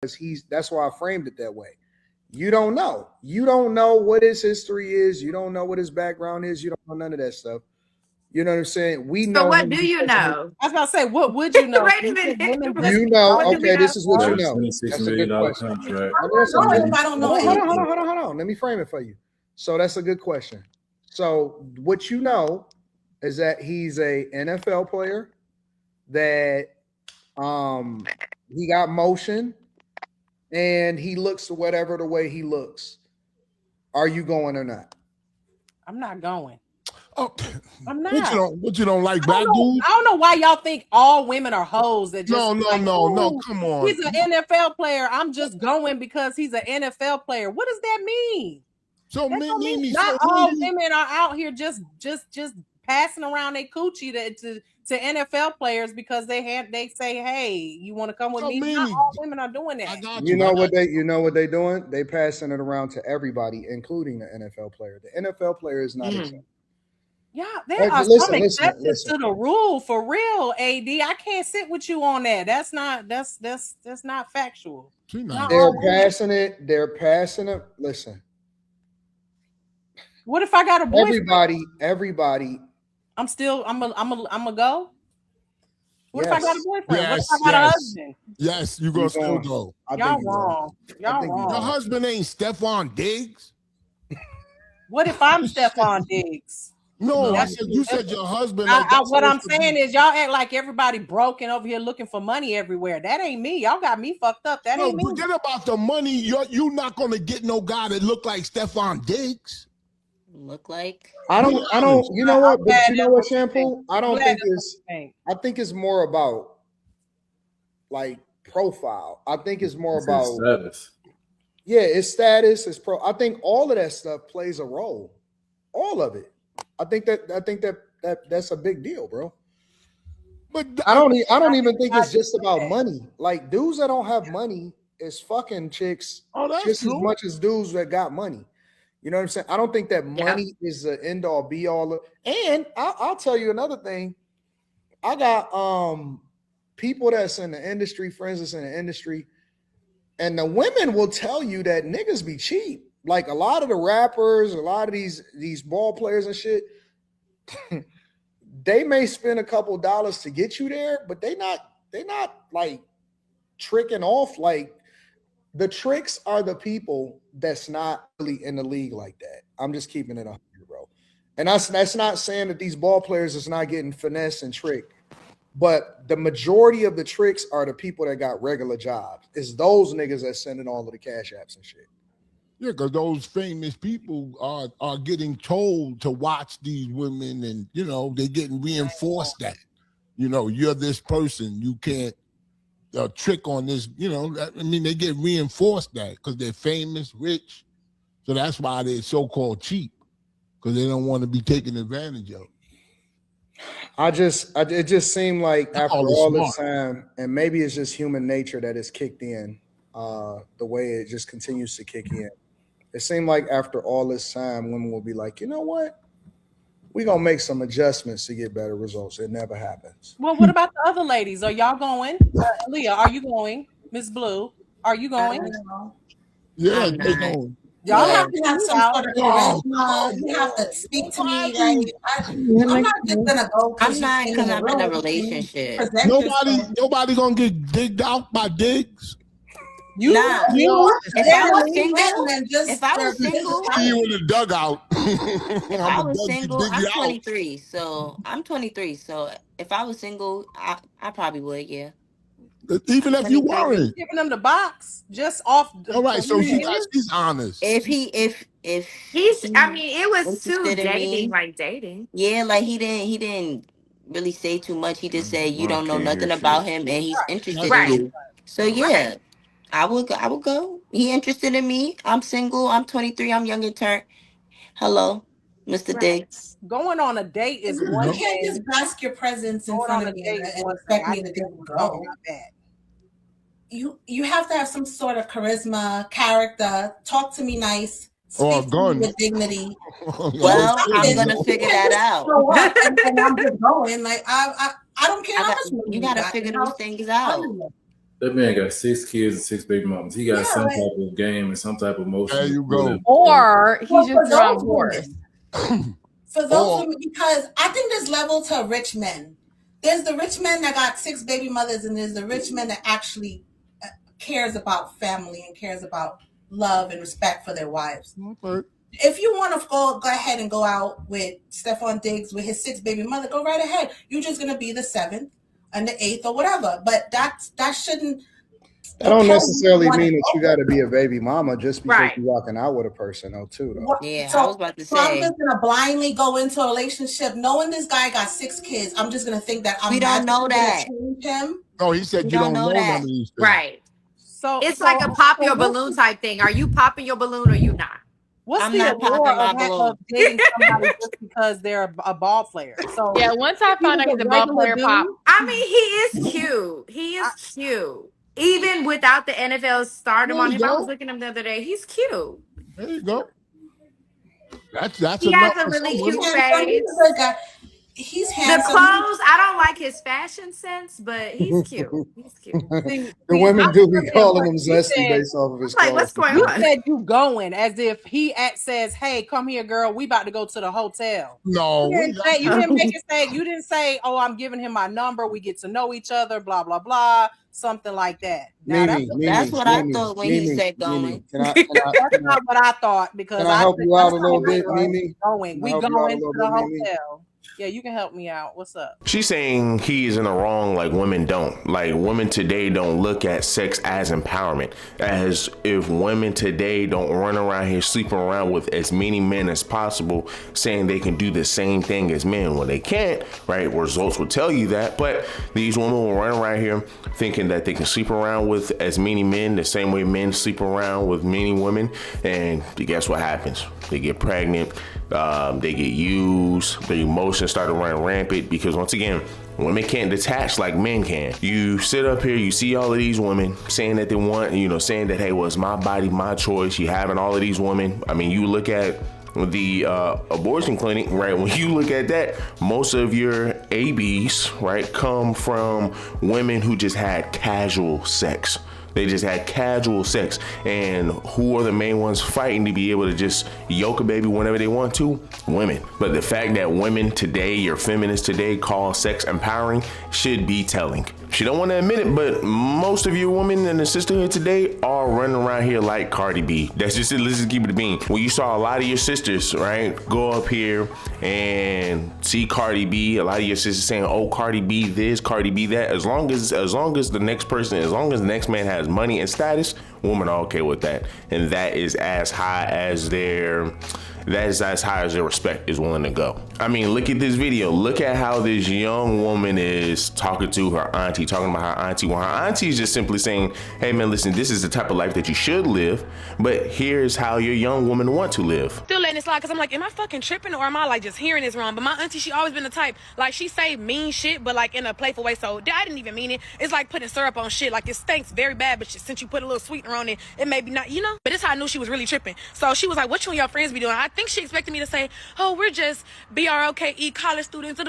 that's why I framed it that way. You don't know. You don't know what his history is. You don't know what his background is. You don't know none of that stuff. You know what I'm saying? We So know what him do you because of his. know? I was gonna say, what would you know? Wait a You think minute. women just You be know, What do we okay, know? this is what you Got a know. $26 That's a million good dollar question. contract. Let me answer I don't know it. if I don't know Hold on, anything. hold on. Let me frame it for you. So that's a good question. So what you know is that he's a NFL player that he got motion and he looks whatever the way he looks. Are you going or not? I'm not going. Oh, I'm what not. you don't like black dudes? I don't know why y'all think all women are hoes that just No. Come on. he's an NFL player. I'm just going because he's an NFL player. What does that mean? So That don't mean Mimi, not so all women are out here just passing around their coochie to NFL players because they say, hey, you want to come with so me? Not Mimi, all women are doing that. I got You you. know what they doing? They passing it around to everybody, including the NFL player. The NFL player is not exempt. Yeah, Hey, there are but some exceptions listen. to the rule for real, AD. I can't sit with you on that. That's not factual. She Not not. They're all women. passing it. They're passing it. Listen, What if I got a boyfriend? everybody. I'm a go. What if I got a Yes, boyfriend? What if I got a husband? Yes, you you gonna still going. go. I Y'all think you going. wrong. I Y'all think you Your wrong. going. husband ain't Stephon Diggs. What if I'm Stephon Diggs? No, I No. said you said your husband. Like that's What I'm supposed to be- saying is y'all act like everybody broken over here looking for money everywhere. That ain't me. Y'all got me fucked up. That No, ain't me. forget about the money. You're not gonna get no guy that look like Stephon Diggs. Look like. I don't. You know what? But you know what, That's what you shampoo? I don't Glad think that's what it's. you think. I think it's more about like profile. I think it's more It's his about status. yeah, it's status, it's pro. I think all of that stuff plays a role. All of it. I think that's a big deal, bro. But I don't even think it's just about money. Like dudes that don't have money is fucking chicks oh, that's just as true. much as dudes that got money. You know what I'm saying? I don't think that money is the end all be all. And I'll tell you another thing. I got people that's in the industry, friends that's in the industry, and the women will tell you that niggas be cheap. Like a lot of the rappers, a lot of these ball players and shit, they may spend a couple dollars to get you there, but they not like tricking off. Like the tricks are the people that's not really in the league like that. I'm just keeping it up here, bro. And that's not saying that these ball players is not getting finesse and tricked. But the majority of the tricks are the people that got regular jobs. It's those niggas that sending all of the cash apps and shit. Yeah, because those famous people are getting told to watch these women, and they're getting reinforced that you're this person. You can't trick on this. They get reinforced that because they're famous, rich. So that's why they're so-called cheap, because they don't want to be taken advantage of. It just seemed like after all this smart. time, and maybe it's just human nature that is kicked in, the way it just continues to kick in. It seemed like after all this time, women will be like, you know what? We're gonna make some adjustments to get better results. It never happens. Well, what about the other ladies? Are y'all going? Leah, are you going? Miss Blue, are you I going? don't know. Yeah, I'm they not. going. You Y'all Yeah. have have to to have be some out. sort of Oh, charisma. You have to speak to me nobody, right. I'm not just gonna go I'm because you not came in because the I'm in a room. You relationship. present yourself. nobody gonna get digged out by Diggs. You Nah. If I was apparently single, And just if I for was single, See you in the dugout. if I'm I a was single, dig I'm you out. 23. So I'm 23. So if I was single, I probably would, yeah. Even I'm if you 23. weren't. giving them the box just off All right, so the she's honest. If I he mean, it was too interested in dating, me, like dating. yeah, like he didn't really say too much. He just said you I don't know can't hear nothing about shit. him and he's interested That's in Right. true. you. So yeah, I would go. He interested in me. I'm single. I'm 23. I'm young and turned. Hello, Mr. Right. Diggs. going on a date is You one You know? can't thing. just bask your presence in Going front on of a me date is and one thing. expect I me to just just was talking go. about that. You have to have some sort of charisma, character. Talk to me nice. Or a Speak to me gun. with dignity. Do Well, I'm something. gonna You figure can't that just out. show up and I'm just going. Like I don't care I how got much money you you gotta got figure and those how things out. money. That man got 6 kids and 6 baby mamas. He got Yeah, some like, type of game and some type of motion. There you go. Or well, he's just for around those horse. women, for those Or- women, because I think there's level to rich men. There's the rich men that got 6 baby mothers, and there's the rich men that actually cares about family and cares about love and respect for their wives. Okay. If you want to go ahead and go out with Stephon Diggs with his 6 baby mother, go right ahead. You're just gonna be the 7th and the 8th or whatever. But that shouldn't. That don't propel you to necessarily wanna mean that you go. got to be a baby mama just because Right. you're walking out with a person, though, too. Though. Yeah, So, I was about to so I'm say. just gonna blindly go into a relationship knowing this guy got 6 kids. I'm just gonna think that I'm We don't know magically that. gonna change him. No, he said We you don't don't know know none that. of these things. Right. So It's like a pop your balloon type thing. Are you popping your balloon or you not? what's I'm the not allure popping my of balloon. dating somebody just because they're a ball player? So Yeah, once I if he found was out he's a ball regular player dude, pop. I mean, he is cute. He is cute. Even without the NFL stardom There on you him, I was go. looking at him the other day. He's cute. There you go. That's He enough has a for really some He's cute women. handsome. He's a face. good guy. He's The handsome. clothes, I don't like his fashion sense, but he's cute. He's cute. see, The women I'm do be just saying, calling but him you zesty said based off of his Like, clothes. what's going you on? said you going as if he says, "Hey, come here, girl. We about to go to the hotel." No, You didn't make it say. You didn't say, "Oh, I'm giving him my number. We get to know each other." Blah blah blah. Something like that. Now That's what I thought when he said going. that's not what I thought because Can I help you out a little bit, girl, Mimi? Going. Can I We help you out a going to little the bit, Mimi? hotel. Yeah, you can help me out. What's up? She's saying he is in the wrong, like women don't. Like women today don't look at sex as empowerment. As if women today don't run around here sleeping around with as many men as possible, saying they can do the same thing as men. Well, they can't, right? Results will tell you that. But these women will run around here thinking that they can sleep around with as many men the same way men sleep around with many women. And guess what happens? They get pregnant. They get used. Their emotions start to run rampant because once again, women can't detach like men can. You sit up here, you see all of these women saying that they want, saying that, hey, well, it's my body, my choice. You having all of these women. I mean, you look at the abortion clinic, right? When you look at that, most of your ABs, right, come from women who just had casual sex. They just had casual sex. And who are the main ones fighting to be able to just yoke a baby whenever they want to? Women. But the fact that women today, your feminists today, call sex empowering should be telling. She don't want to admit it, but most of you women in the sisterhood today are running around here like Cardi B. That's just it. Let's just keep it a bean. When you saw a lot of your sisters, right, go up here and see Cardi B, a lot of your sisters saying, "Oh, Cardi B this, Cardi B that." As long as the next person, as long as the next man has money and status, women are okay with that, and that is as high as their respect is willing to go. I mean, look at this video. Look at how this young woman is talking to her auntie, talking about her auntie. Well, her auntie is just simply saying, hey man, listen, this is the type of life that you should live, but here's how your young woman want to live. Still letting it slide because I'm like, am I fucking tripping or am I like just hearing this wrong? But my auntie, she always been the type, like she say mean shit, but like in a playful way. So I didn't even mean it. It's like putting syrup on shit. Like it stinks very bad, but since you put a little sweetener on it, it may be not, But this how I knew she was really tripping. So she was like, what you and your friends be doing? I think she expected me to say, oh, we're just BROKE college students.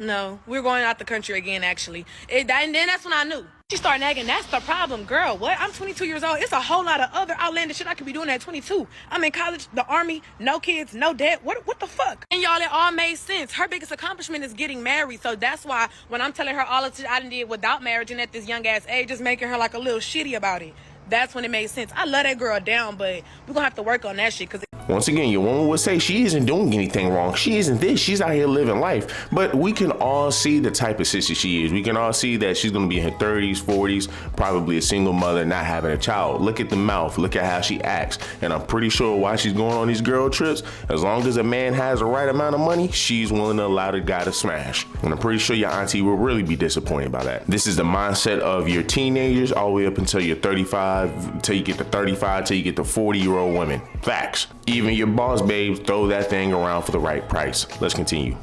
No, we're going out the country again, actually. And then that's when I knew. She started nagging, that's the problem, girl. What? I'm 22 years old. It's a whole lot of other outlandish shit I could be doing at 22. I'm in college, the army, no kids, no debt. What the fuck? And y'all, it all made sense. Her biggest accomplishment is getting married. So that's why when I'm telling her all the shit I did without marriage and at this young ass age, just making her like a little shitty about it. That's when it made sense. I love that girl down, but we're gonna have to work on that shit because once again, your woman would say she isn't doing anything wrong. She isn't this. She's out here living life. But we can all see the type of sister she is. We can all see that she's going to be in her 30s, 40s, probably a single mother, not having a child. Look at the mouth. Look at how she acts. And I'm pretty sure why she's going on these girl trips, as long as a man has the right amount of money, she's willing to allow the guy to smash. And I'm pretty sure your auntie will really be disappointed by that. This is the mindset of your teenagers all the way up until you're 35, till you get to 35, till you get to 40-year-old women. Facts. Even your boss babes throw that thing around for the right price. Let's continue.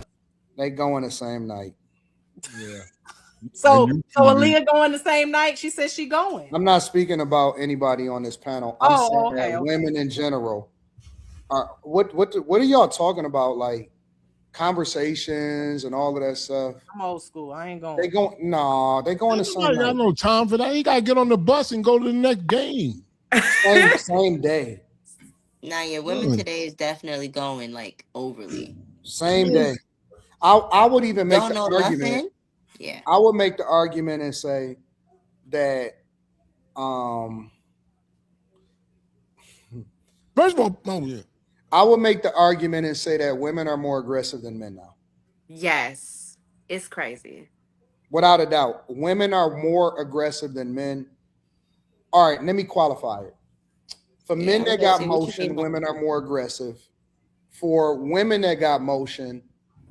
They going the same night. Yeah. So Aaliyah going the same night? She says she going. I'm not speaking about anybody on this panel. I'm saying women in general. What are y'all talking about? Like conversations and all of that stuff. I'm old school. I ain't going. They going the same I got night. no time for that. You gotta get on the bus and go to the next game. Same day. Nah, yeah, women today is definitely going like overly. Same day. I would even make Don't the know argument. nothing. Yeah. I would make the argument and say that First of all, yeah. I would make the argument and say that women are more aggressive than men now. Yes, it's crazy. Without a doubt, women are more aggressive than men. All right, let me qualify it. For men that got motion, women are more aggressive. For women that got motion,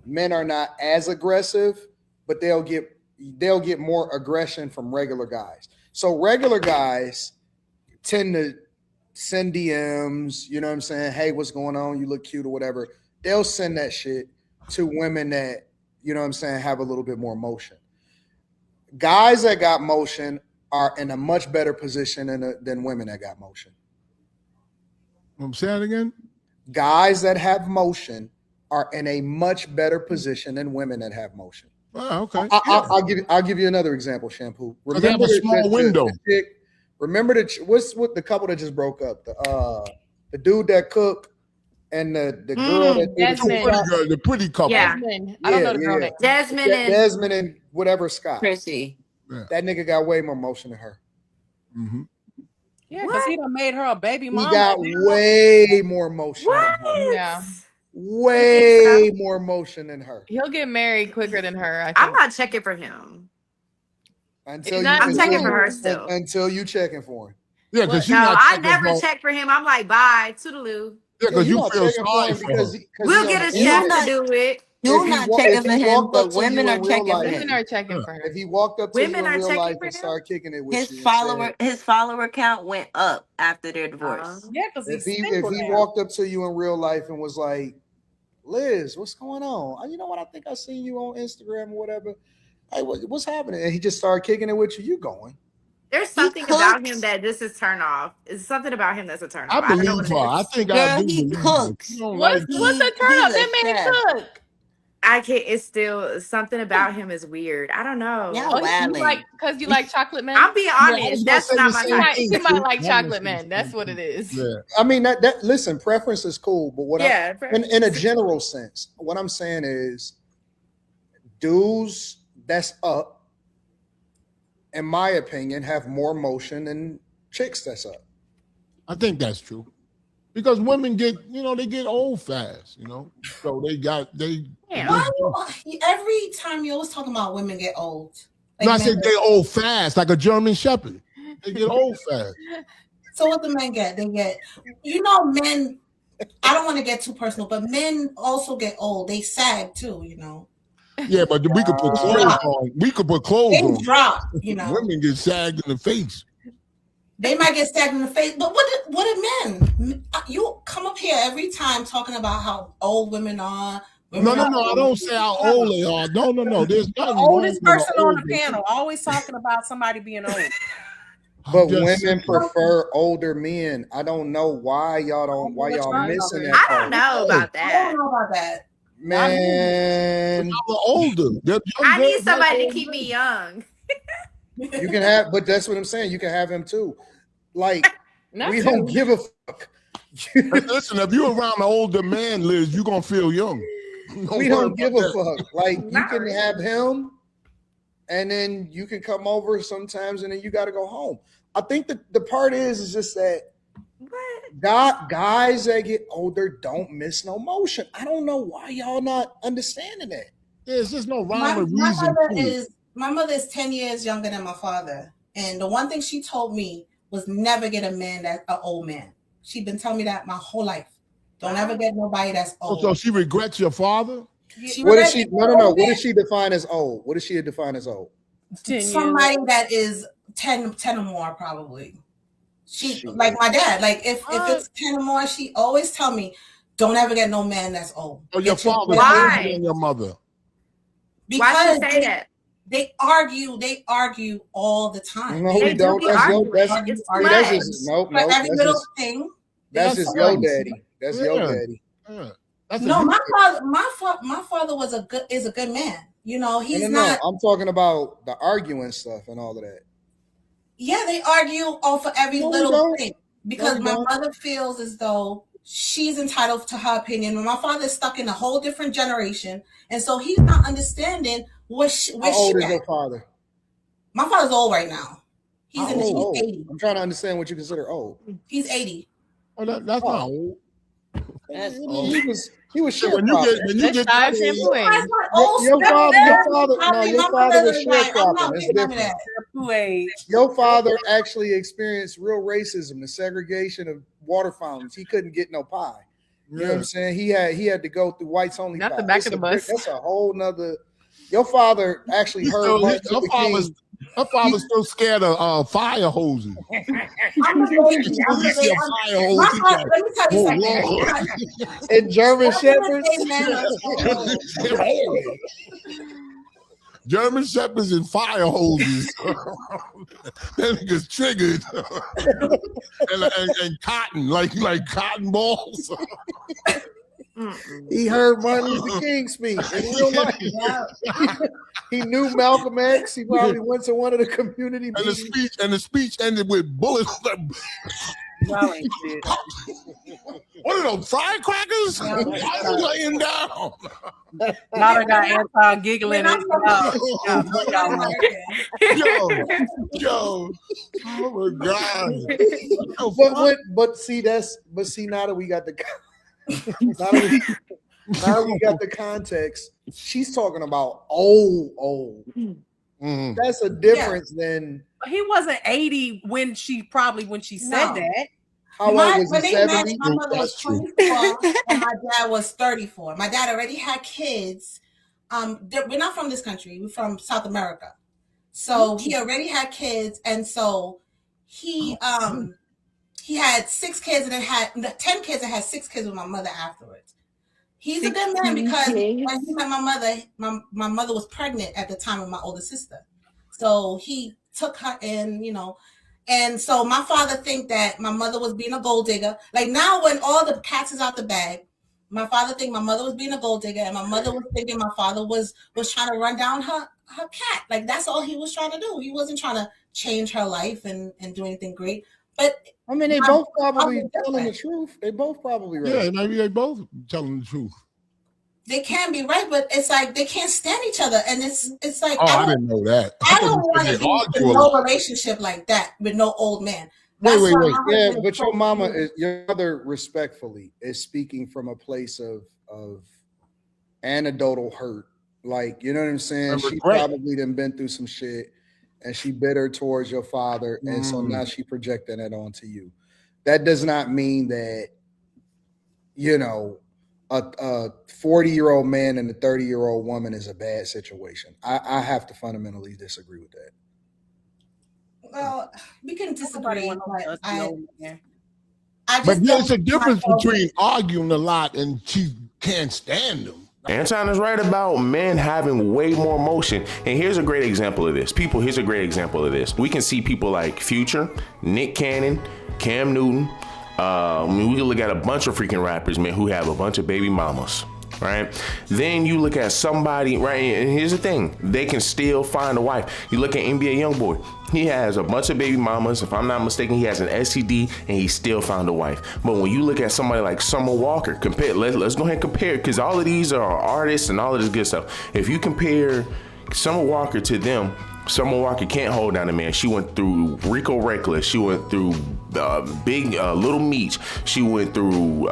men are not as aggressive, but they'll get more aggression from regular guys. So regular guys tend to send DMs, you know what I'm saying? Hey, what's going on? You look cute or whatever. They'll send that shit to women that, you know what I'm saying, have a little bit more motion. Guys that got motion are in a much better position than women that got motion. I'm saying it again. Guys that have motion are in a much better position than women that have motion. Oh, okay. I'll give you another example. Shampoo. Remember they have a small window. Remember what's the couple that just broke up? The dude that cooked and the girl that the pretty couple. Yeah. I don't know the girl name. Desmond and whatever Scott. Chrissy. Yeah. That nigga got way more motion than her. Mm-hmm. Yeah, because he done made her a baby mama. He got way more motion than her. Yeah. Way more motion than her. He'll get married quicker than her. I think. I'm not checking for him. I'm checking for her still. Until you checking for him. Yeah, because no, I never check for him. I'm like, bye, toodaloo. Yeah, because you feel sorry for him. We'll get a chef to do it. You're not checking for him, but women are checking for him. Women are checking for him. If he walked up to you in real life and started kicking it with you, his follower count went up after their divorce. Yeah, because if he walked up to you in real life and was like, Liz, what's going on? You know what? I think I seen you on Instagram or whatever. Hey, what's happening? And he just started kicking it with you. You going? There's something about him that this is turn off. It's something about him that's a turn off. I believe her. I think I do. He cooks. What's a turn off? That man cook. I can't. It's still something about him is weird. I don't know. Yeah, because you like chocolate men. I'm being honest. That's not my type. He might like chocolate men. That's what it is. Yeah. I mean that. Listen, preference is cool, but what? Yeah. In a general sense, what I'm saying is, dudes that's up, in my opinion, have more motion than chicks that's up. I think that's true. Because women get, they get old fast, So every time you always talking about women get old. Like I said they old fast, like a German Shepherd. They get old fast. So what the men get? They get, men. I don't want to get too personal, but men also get old. They sag too, Yeah, but we could put clothes on. We could put clothes they on. drop, Women get sagged in the face. They might get stabbed in the face, but what do men? You come up here every time talking about how old women are. No, I don't say how old they are. No. There's nothing. The oldest person on the panel, always talking about somebody being old. But women prefer older men. I don't know why y'all missing that. I don't know about that. Man, I'm older. I need somebody to keep me young. You can have, but that's what I'm saying. You can have him too. Like, we don't give a fuck. Listen, if you're around an older man, Liz, you're going to feel young. We don't give a fuck. Like, you can have him, and then you can come over sometimes, and then you got to go home. I think the part is just that guys that get older don't miss no motion. I don't know why y'all not understanding that. There's just no rhyme or reason. My mother is 10 years younger than my father. And the one thing she told me was never get a man that's an old man. She's been telling me that my whole life. Don't ever get nobody that's old. So she regrets your father? What is she? No. What does she define as old? What does she define as old? Somebody that is 10 or more, probably. She like my dad. Like if it's 10 or more, she always tell me, don't ever get no man that's old. Oh, your father older than your mother. Because why she say that? They argue all the time. No, we don't. That's just no. Every little thing. That's just your daddy. That's your daddy. Yeah. No, my father was a good man. You know, he's not. I'm talking about the arguing stuff and all of that. Yeah, they argue over every little thing because my mother feels as though she's entitled to her opinion. And my father's stuck in a whole different generation, and so he's not understanding where How old is your father? My father's old right now. He's How in his old? 80s. I'm trying to understand what you consider old. He's 80. Oh, that's not old. That's old. He was when you get that age, your father was sharecropping. It's different. Your father actually experienced real racism, the segregation of water fountains. He couldn't get no pie. You know what I'm saying? He had to go through whites only. Not pie. the back of the bus. That's a whole nother. Your father actually heard. Her father's still scared of fire hoses. I'm the baby. Let me tell you something. And German Shepherds. German Shepherds and fire hoses. That nigga's triggered. and cotton, like cotton balls. He heard Martin Luther King speak in real life. He knew Malcolm X. He probably went to one of the community meetings. The speech ended with bullets. Well, shit. What are those firecrackers? Why are you laying down? Now they got Anton giggling. Yo, oh my God. But see, now that we got the now we got the context, she's talking about old. Mm-hmm. That's a difference than. He wasn't 80 when she said that. How old was he? 70? My mother was 24 and my dad was 34. My dad already had kids. We're not from this country. We're from South America. So he already had kids, and so he had 6 kids and then had 10 kids and had 6 kids with my mother afterwards. He's a good man because when he met my mother, my mother was pregnant at the time of my older sister. So he took her in, you know. And so my father think that my mother was being a gold digger. Like now when all the cats is out the bag, my father think my mother was being a gold digger and my mother was thinking my father was trying to run down her cat. Like that's all he was trying to do. He wasn't trying to change her life and do anything great. But I mean, they both probably telling the truth. They both probably right. Yeah, maybe they both telling the truth. They can be right, but it's like they can't stand each other, and it's like I didn't know that. I don't want to be in no relationship like that with no old man. Wait. Yeah, but your mother respectfully is speaking from a place of anecdotal hurt. Like, you know what I'm saying? She probably done been through some shit and she bitter towards your father. And so now she projecting that onto you. That does not mean that, you know, a 40-year-old man and a 30-year-old woman is a bad situation. I have to fundamentally disagree with that. Well, we can disagree, but there's a difference between arguing a lot and she can't stand them. Anton is right about men having way more emotion. And here's a great example of this. Here's a great example of this. We can see people like Future, Nick Cannon, Cam Newton. We can look at a bunch of freaking rappers, man, who have a bunch of baby mamas, right? Then you look at somebody, right? And here's the thing. They can still find a wife. You look at NBA Youngboy. He has a bunch of baby mamas. If I'm not mistaken, he has an STD and he still found a wife. But when you look at somebody like Summer Walker, let's go ahead and compare, because all of these are artists and all of this good stuff. If you compare Summer Walker to them, Summer Walker can't hold down a man. She went through Rico Reckless. She went through Little Meech. She went through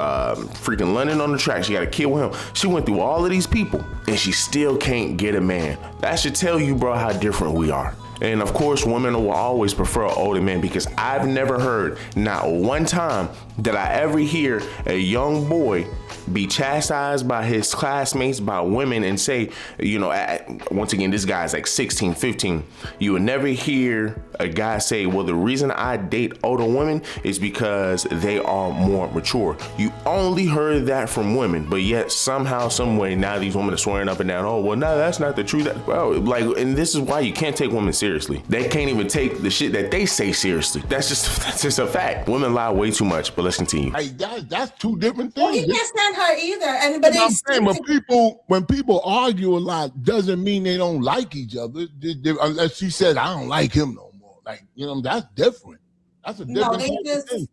freaking London on the Track. She got a kid with him. She went through all of these people and she still can't get a man. That should tell you, bro, how different we are. And of course, women will always prefer older men, because I've never heard, not one time did I ever hear a young boy be chastised by his classmates, by women, and say, you know, once again, this guy's like 16, 15. You would never hear a guy say, well, the reason I date older women is because they are more mature. You only heard that from women, but yet somehow, some way, now these women are swearing up and down, oh, well, no, that's not the truth. Well, like, and this is why you can't take women seriously. seriously. They can't even take the shit that they say seriously. That's just a fact. Women lie way too much. But let's continue. Hey, that's two different things. Well, he can't stand her either. But they saying, when people argue a lot, doesn't mean they don't like each other. Unless she said, "I don't like him no more." Like, that's different. That's a different thing.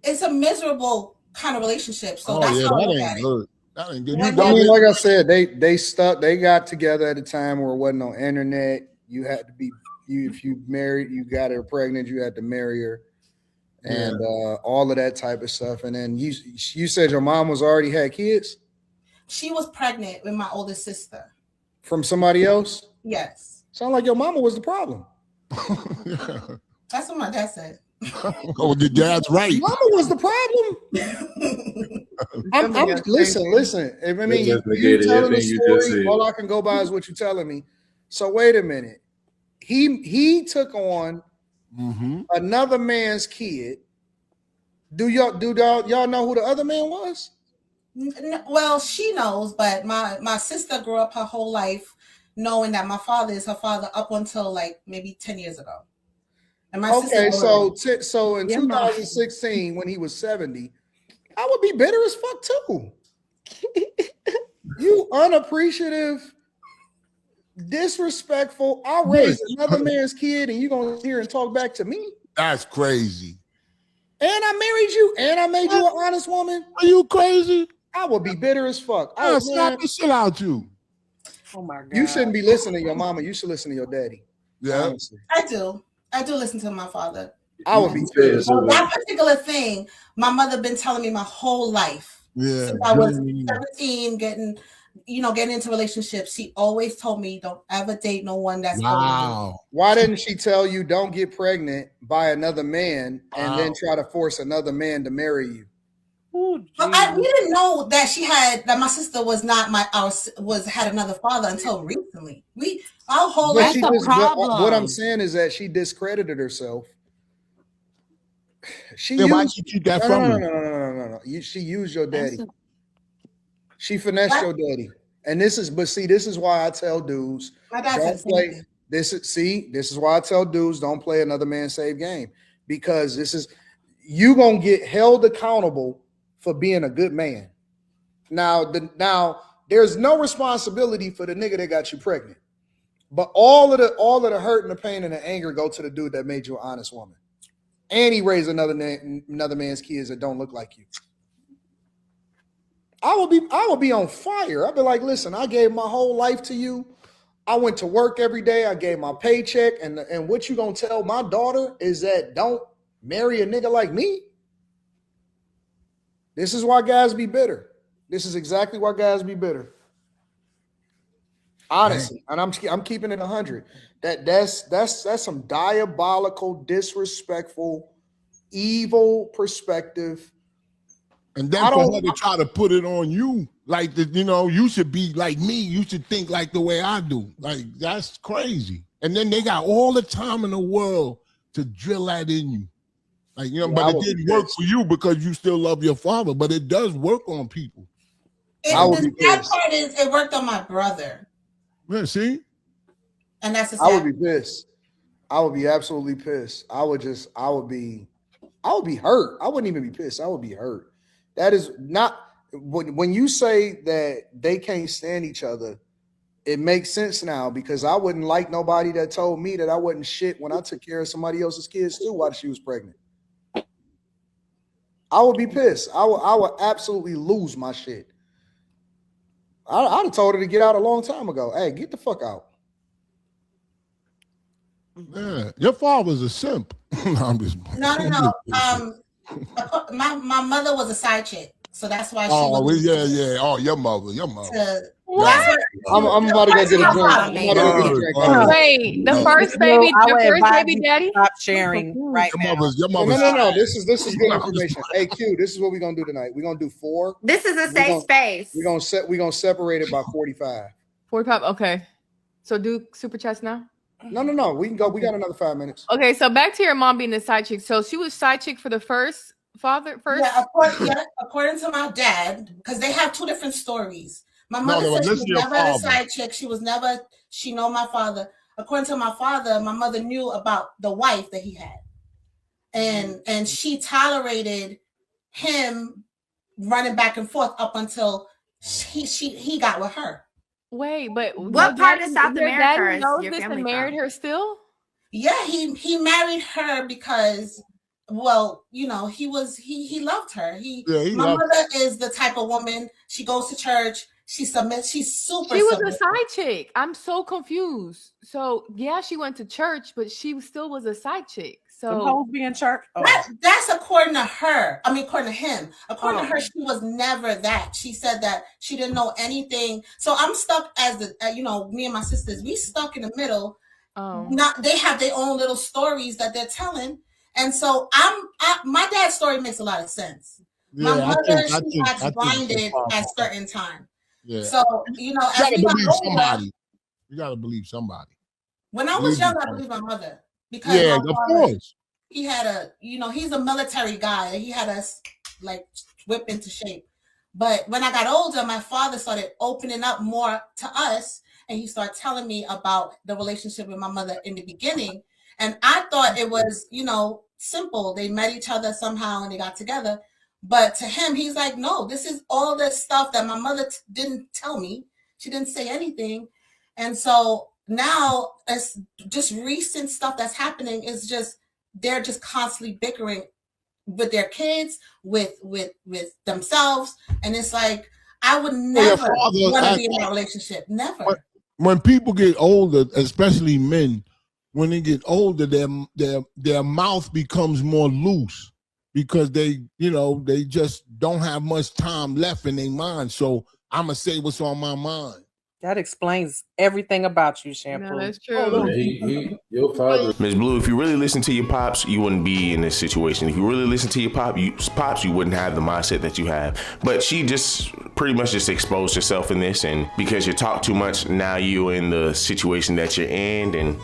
It's a miserable kind of relationship. So that ain't good. That ain't good. I mean, like I said, they got together at a time where it wasn't no internet. You had to be if you married, you got her pregnant, you had to marry her, and all of that type of stuff. And then you said your mom already had kids. She was pregnant with my oldest sister from somebody else. Yes. Sound like your mama was the problem. That's what my dad said. Oh, the dad's right. Mama was the problem. I'm listen. I mean, you telling the story. All I can go by is what you're telling me. So wait a minute. He took on another man's kid. Do y'all know who the other man was? Well, she knows, but my sister grew up her whole life knowing that my father is her father up until like maybe 10 years ago. And my sister so in 2016, when he was 70, I would be bitter as fuck too. You unappreciative, disrespectful. I raised another man's kid, and you gonna hear and talk back to me? That's crazy. And I married you, and I made you an honest woman. Are you crazy? I would be bitter as fuck. I'll slap the shit out you. Oh my God. You shouldn't be listening to your mama. You should listen to your daddy. Yeah. Honestly. I do listen to my father. I would be pissed. That particular thing, my mother been telling me my whole life. Yeah. Since I was 17, getting into relationships, she always told me, don't ever date no one that's wow. Why didn't she tell you don't get pregnant by another man and then try to force another man to marry you? Ooh, we didn't know that my sister was not had another father until recently. Our whole life. What I'm saying is that she discredited herself. Why'd you keep that from her? No. She used your daddy. She finessed your daddy. And this is why I tell dudes don't play. This is why I tell dudes don't play another man's save game, because you gonna get held accountable for being a good man. Now there's no responsibility for the nigga that got you pregnant, but all of the hurt and the pain and the anger go to the dude that made you an honest woman, and he raised another man's kids that don't look like you. I would be on fire. I'd be like, listen, I gave my whole life to you. I went to work every day. I gave my paycheck, and what you gonna tell my daughter is that don't marry a nigga like me? This is why guys be bitter. This is exactly why guys be bitter. Honestly, and I'm keeping it 100. That's some diabolical, disrespectful, evil perspective. And then for her to try to put it on you, like you should be like me. You should think like the way I do. Like, that's crazy. And then they got all the time in the world to drill that in you. Like, but it didn't work for you because you still love your father, but it does work on people. The sad part is it worked on my brother. Yeah, see? And that's the I would be pissed. I would be absolutely pissed. I would be hurt. I wouldn't even be pissed. I would be hurt. That is not when you say that they can't stand each other, it makes sense now, because I wouldn't like nobody that told me that I wasn't shit when I took care of somebody else's kids too while she was pregnant. I would be pissed. I would absolutely lose my shit. I'd have told her to get out a long time ago. Hey, get the fuck out. Yeah, your father's a simp. No. My mother was a side chick, so that's why she. Oh, yeah. Oh, your mother. What? I'm about to go get a drink. Wait, the first baby daddy. Stop sharing right now. No. This is good information. Hey, Q, this is what we're gonna do tonight. We're gonna do 4. This is a safe space. We're gonna separate it by 45. 45. Okay. So do super chats now. No. We can go. We got another 5 minutes. Okay, so back to your mom being the side chick. So she was side chick for the first father. Yeah, according to my dad, because they have 2 different stories. My mother said she was never a side chick. She know my father. according to my father, my mother knew about the wife that he had, and she tolerated him running back and forth up until he got with her. Wait, but What part of South your America daddy is knows your this and family married from? her still? Yeah, he married her because, well, you know, he loved her. My mother is the type of woman, she goes to church, she submits, she's super She was submissive. a side chick. I'm so confused. So yeah, she went to church, but she still was a side chick. Them So hoes be in church. Oh. That's according to her. I mean, according to him. According to her, she was never that. She said that she didn't know anything. So I'm stuck as the, you know, me and my sisters, we stuck in the middle. Not, they have their own little stories that they're telling, and so my dad's story makes a lot of sense. Yeah, My mother, she I acts think blinded at certain time. Yeah. So, you know, You as we gotta got believe older, somebody. You gotta believe somebody. when I was young, I believed my mother because yeah, my of father, course. he had a, you know, he's a military guy. He had us like whip into shape. But when I got older, my father started opening up more to us, and he started telling me about the relationship with my mother in the beginning. And I thought it was, you know, simple. They met each other somehow and they got together. But to him, he's like, no, this is all this stuff that my mother didn't tell me. She didn't say anything. And so now it's just recent stuff that's happening is just, they're just constantly bickering with their kids, with themselves. And it's like, I would never want to be in that relationship. Never. When people get older, especially men, when they get older, their mouth becomes more loose because they, you know, they just don't have much time left in their mind. So I'm gonna say what's on my mind. That explains everything about you, Shampoo. No, that's true. Your father. Ms. Blue, if you really listen to your pops, you wouldn't be in this situation. If you really listen to your pops, you wouldn't have the mindset that you have. But she just pretty much just exposed herself in this, and because you talk too much, now you're in the situation that you're in, and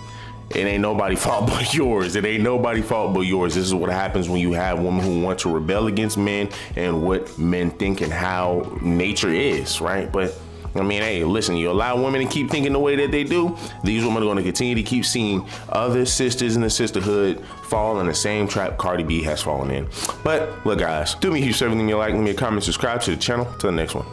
it ain't nobody's fault but yours. It ain't nobody's fault but yours. This is what happens when you have women who want to rebel against men and what men think and how nature is, right? But I mean, hey, listen, you allow women to keep thinking the way that they do, these women are going to continue to keep seeing other sisters in the sisterhood fall in the same trap Cardi B has fallen in. But look, guys, do me a huge favor, leave me a like, leave me a comment, subscribe to the channel. Till the next one.